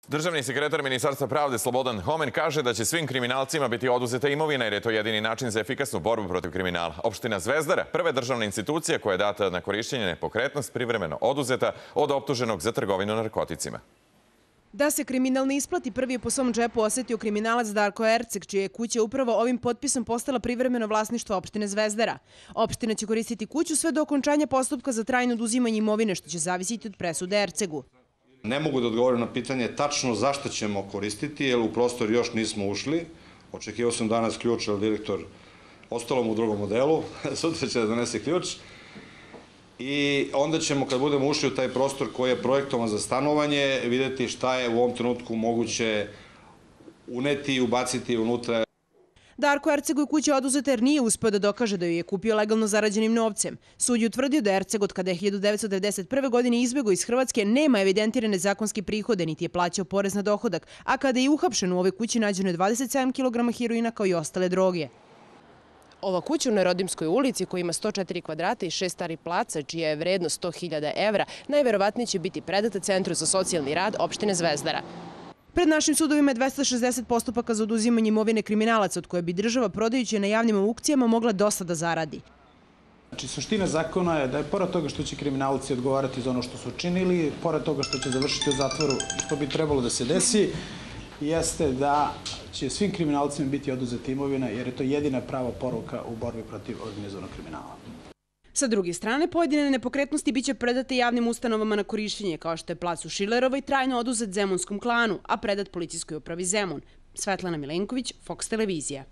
Državni sekretar Ministarstva pravde Slobodan Homen kaže da će svim kriminalcima biti oduzeta imovina jer je to jedini način za efikasnu borbu protiv kriminala. Opština Zvezdara, prva državna institucija koja je data na korišćenje nepokretnost, privremeno oduzeta od optuženog za trgovinu narkoticima. Da se kriminal ne isplati, prvi je po svom džepu osetio kriminalac Darko Erceg, čija je kuća upravo ovim potpisom postala privremeno vlasništvo opštine Zvezdara. Opština će koristiti kuću sve do okončanja postupka za trajno oduzimanje imovine, što će zavisiti od presude Ercegu. Ne mogu da odgovorim na pitanje tačno zašto ćemo koristiti, jer u prostor još nismo ušli. Očekivao sam danas ključ, ali direktor ostalo mu u drugom modelu, sutra će da donese ključ. I onda ćemo, kad budemo ušli u taj prostor koji je projektovan za stanovanje, vidjeti šta je u ovom trenutku moguće uneti i ubaciti unutra. Darko Ercegu je kuća oduzeta jer nije uspeo da dokaže da ju je kupio legalno zarađenim novcem. Sud je utvrdio da Erceg od kada je 1991. godine izbegao iz Hrvatske nema evidentirane zakonske prihode, niti je plaćao porez na dohodak, a kada je uhapšen u ovoj kući nađeno je 27 kg heroina kao i ostale droge. Ova kuća u Nerodimskoj ulici, koja ima 104 kvadrata i 6 starih placa, čija je vrednost 100.000 evra, najverovatnije će biti predata Centru za socijalni rad opštine Zvezdara. Pred našim sudovima je 260 postupaka za oduzimanje imovine kriminalaca, od koje bi država, prodajući na javnim aukcijama, mogla dosta da zaradi. Znači, suština zakona je da je pored toga što će kriminalci odgovarati za ono što su učinili, pored toga što će završiti u zatvoru, što bi trebalo da se desi, jeste da će svim kriminalcima biti oduzeta imovina, jer je to jedina prava poruka u borbi protiv organizovanog kriminala. Sa druge strane, pojedine nepokretnosti biće predate javnim ustanovama na korišćenje, kao što je plac u Šilerovoj trajno oduzet Zemunskom klanu, a predat policijskoj upravi Zemun. Svetlana Milenković, Fox televizija.